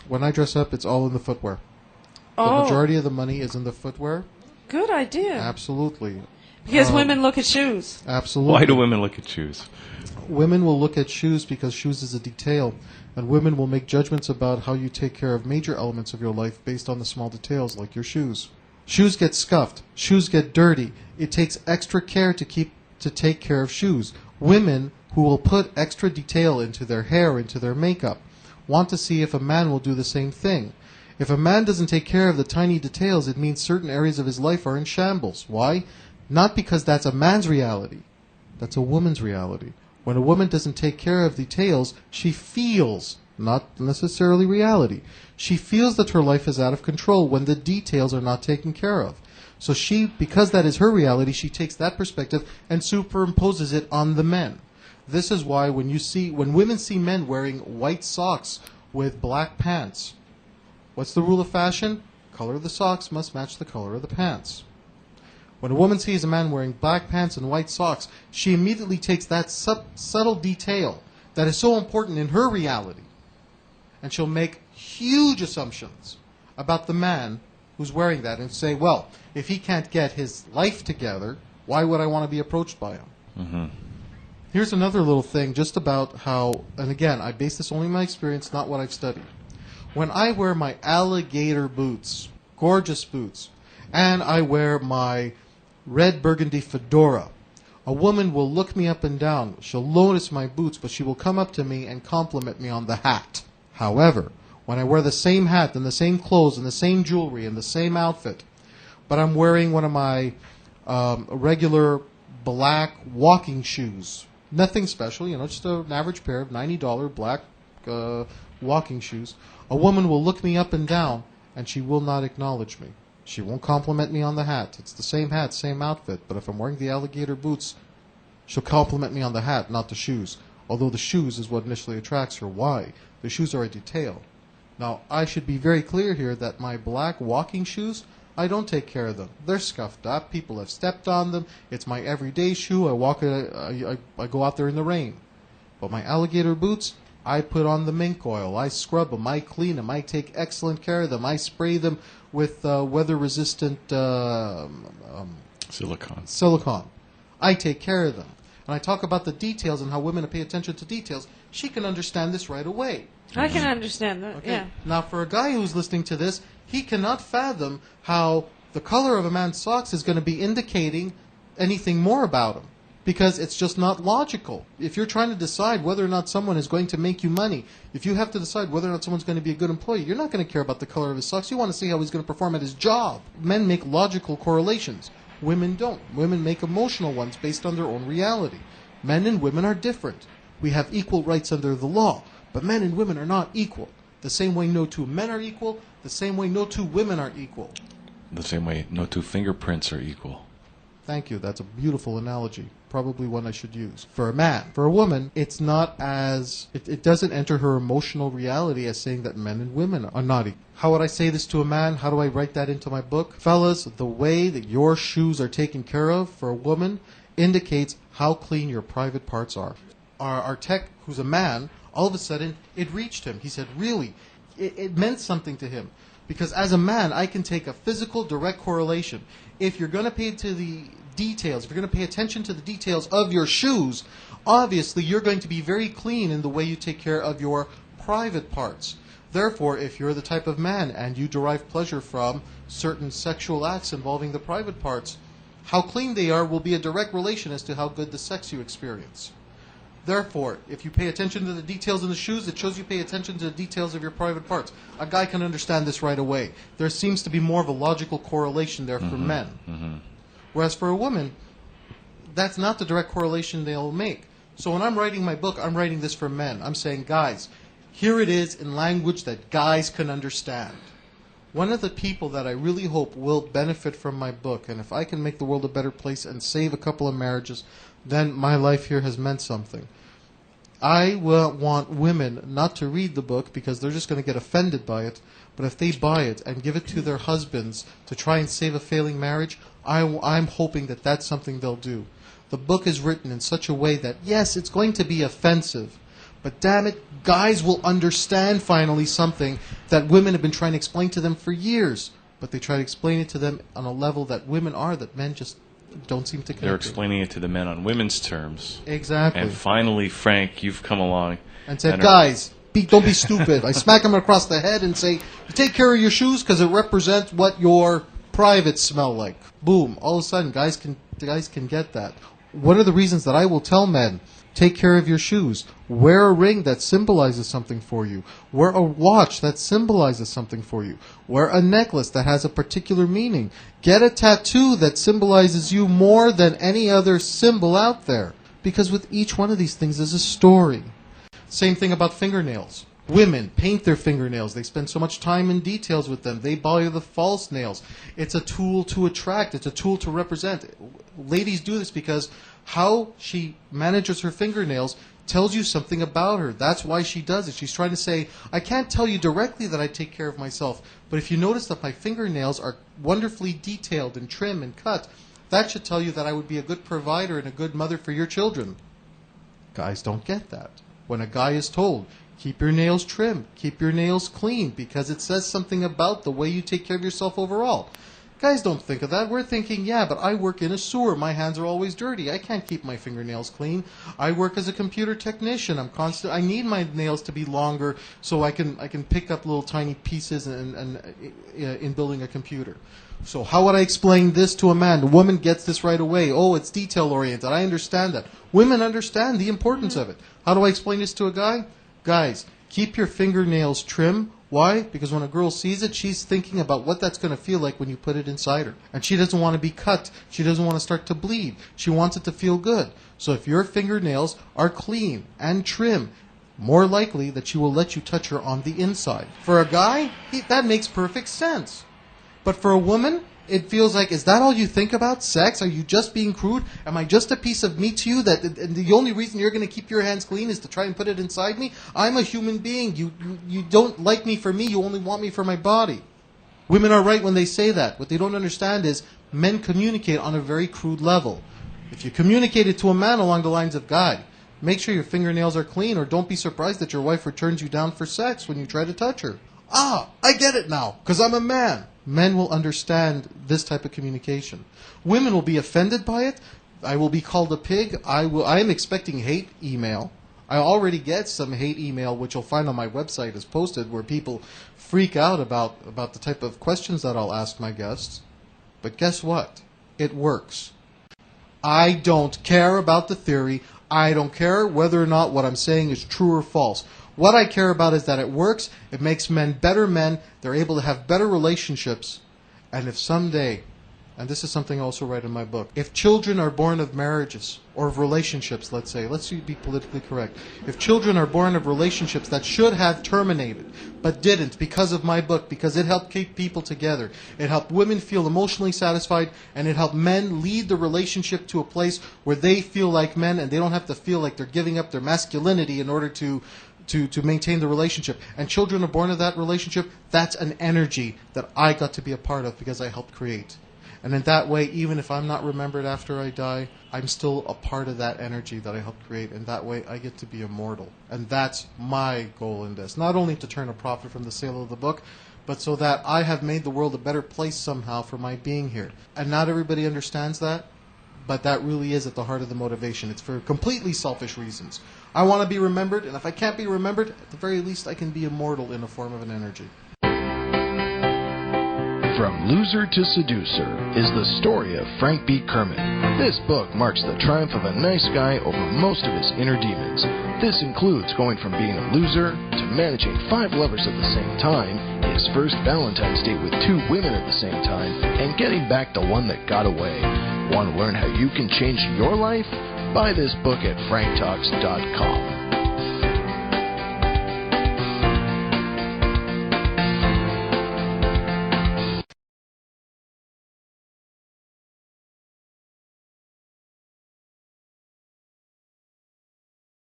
When I dress up, it's all in the footwear. The majority of the money is in the footwear. Good idea. Absolutely. Because women look at shoes. Absolutely. Why do women look at shoes? Women will look at shoes because shoes is a detail, and women will make judgments about how you take care of major elements of your life based on the small details, like your shoes. Shoes get scuffed. Shoes get dirty. It takes extra care to take care of shoes. Women who will put extra detail into their hair, into their makeup, want to see if a man will do the same thing. If a man doesn't take care of the tiny details, it means certain areas of his life are in shambles. Why? Not because that's a man's reality. That's a woman's reality. When a woman doesn't take care of details, she feels, not necessarily reality, she feels that her life is out of control when the details are not taken care of. So she, because that is her reality, she takes that perspective and superimposes it on the men. This is why when women see men wearing white socks with black pants, what's the rule of fashion? Color of the socks must match the color of the pants. When a woman sees a man wearing black pants and white socks, she immediately takes that subtle detail that is so important in her reality, and she'll make huge assumptions about the man who's wearing that and say, well, if he can't get his life together, why would I want to be approached by him? Mm-hmm. Here's another little thing just about how, and again, I base this only on my experience, not what I've studied. When I wear my alligator boots, gorgeous boots, and I wear my red burgundy fedora, a woman will look me up and down. She'll notice my boots, but she will come up to me and compliment me on the hat. However, when I wear the same hat and the same clothes and the same jewelry and the same outfit, but I'm wearing one of my regular black walking shoes, nothing special, just an average pair of $90 black walking shoes, a woman will look me up and down and she will not acknowledge me. She won't compliment me on the hat. It's the same hat, same outfit. But if I'm wearing the alligator boots, she'll compliment me on the hat, not the shoes. Although the shoes is what initially attracts her. Why? The shoes are a detail. Now, I should be very clear here that my black walking shoes, I don't take care of them. They're scuffed up. People have stepped on them. It's my everyday shoe. I go out there in the rain. But my alligator boots, I put on the mink oil. I scrub them. I clean them. I take excellent care of them. I spray them with weather-resistant silicone. I take care of them. And I talk about the details and how women pay attention to details. She can understand this right away. I can understand that, okay. yeah. Now, for a guy who's listening to this, he cannot fathom how the color of a man's socks is going to be indicating anything more about him, because it's just not logical. If you're trying to decide whether or not someone is going to make you money, if you have to decide whether or not someone's going to be a good employee, you're not going to care about the color of his socks. You want to see how he's going to perform at his job. Men make logical correlations. Women don't. Women make emotional ones based on their own reality. Men and women are different. We have equal rights under the law, but men and women are not equal. The same way no two men are equal, the same way no two women are equal. The same way no two fingerprints are equal. Thank you. That's a beautiful analogy. Probably one I should use. For a man. For a woman, it's not as... It doesn't enter her emotional reality as saying that men and women are not equal. How would I say this to a man? How do I write that into my book? Fellas, the way that your shoes are taken care of for a woman indicates how clean your private parts are. Our tech, who's a man, all of a sudden, it reached him. He said, really? It meant something to him. Because as a man, I can take a physical, direct correlation. If you're going to pay to the details, if you're going to pay attention to the details of your shoes, obviously you're going to be very clean in the way you take care of your private parts. Therefore, if you're the type of man and you derive pleasure from certain sexual acts involving the private parts, how clean they are will be a direct relation as to how good the sex you experience. Therefore, if you pay attention to the details in the shoes, it shows you pay attention to the details of your private parts. A guy can understand this right away. There seems to be more of a logical correlation there for men. Mm-hmm. Whereas for a woman, that's not the direct correlation they'll make. So when I'm writing my book, I'm writing this for men. I'm saying, guys, here it is in language that guys can understand. One of the people that I really hope will benefit from my book, and if I can make the world a better place and save a couple of marriages, then my life here has meant something. I will want women not to read the book because they're just going to get offended by it, but if they buy it and give it to their husbands to try and save a failing marriage, I'm hoping that that's something they'll do. The book is written in such a way that, yes, it's going to be offensive, but damn it, guys will understand finally something that women have been trying to explain to them for years. But they try to explain it to them on a level that women are, that men just don't seem to connect. They're explaining it to the men on women's terms. Exactly. And finally, Frank, you've come along. And said, guys, don't be stupid. I smack him across the head and say, take care of your shoes because it represents what your privates smell like. Boom. All of a sudden, guys can get that. One of the reasons that I will tell men, take care of your shoes. Wear a ring that symbolizes something for you. Wear a watch that symbolizes something for you. Wear a necklace that has a particular meaning. Get a tattoo that symbolizes you more than any other symbol out there. Because with each one of these things is a story. Same thing about fingernails. Women paint their fingernails. They spend so much time in details with them. They buy the false nails. It's a tool to attract. It's a tool to represent. Ladies do this because how she manages her fingernails tells you something about her. That's why she does it. She's trying to say, I can't tell you directly that I take care of myself, but if you notice that my fingernails are wonderfully detailed and trim and cut, that should tell you that I would be a good provider and a good mother for your children. Guys don't get that. When a guy is told, keep your nails trim, keep your nails clean, because it says something about the way you take care of yourself overall. Guys don't think of that. We're thinking, yeah, but I work in a sewer. My hands are always dirty. I can't keep my fingernails clean. I work as a computer technician. I need my nails to be longer so I can pick up little tiny pieces and in building a computer. So how would I explain this to a man? The woman gets this right away. Oh, it's detail-oriented. I understand that. Women understand the importance of it. How do I explain this to a guy? Guys, keep your fingernails trim. Why? Because when a girl sees it, she's thinking about what that's going to feel like when you put it inside her. And she doesn't want to be cut. She doesn't want to start to bleed. She wants it to feel good. So if your fingernails are clean and trim, more likely that she will let you touch her on the inside. For a guy, that makes perfect sense. But for a woman, it feels like, is that all you think about? Sex? Are you just being crude? Am I just a piece of meat to you that and the only reason you're going to keep your hands clean is to try and put it inside me? I'm a human being. You don't like me for me. You only want me for my body. Women are right when they say that. What they don't understand is men communicate on a very crude level. If you communicate it to a man along the lines of, guy, make sure your fingernails are clean, or don't be surprised that your wife turns you down for sex when you try to touch her. Ah, I get it now, because I'm a man. Men will understand this type of communication. Women will be offended by it. I will be called a pig. I am expecting hate email. I already get some hate email, which you'll find on my website is posted, where people freak out about the type of questions that I'll ask my guests. But guess what? It works. I don't care about the theory. I don't care whether or not what I'm saying is true or false. What I care about is that it works, it makes men better men, they're able to have better relationships, and if someday, and this is something I also write in my book, if children are born of marriages, or of relationships, let's be politically correct, if children are born of relationships that should have terminated, but didn't because of my book, because it helped keep people together, it helped women feel emotionally satisfied, and it helped men lead the relationship to a place where they feel like men, and they don't have to feel like they're giving up their masculinity in order to maintain the relationship. And children are born of that relationship. That's an energy that I got to be a part of because I helped create. And in that way, even if I'm not remembered after I die, I'm still a part of that energy that I helped create. And that way, I get to be immortal. And that's my goal in this. Not only to turn a profit from the sale of the book, but so that I have made the world a better place somehow for my being here. And not everybody understands that, but that really is at the heart of the motivation. It's for completely selfish reasons. I want to be remembered, and if I can't be remembered, at the very least I can be immortal in the form of an energy. From Loser to Seducer is the story of Frank B. Kermit. This book marks the triumph of a nice guy over most of his inner demons. This includes going from being a loser to managing 5 lovers at the same time, his first Valentine's date with 2 women at the same time, and getting back the one that got away. Want to learn how you can change your life? Buy this book at franktalks.com.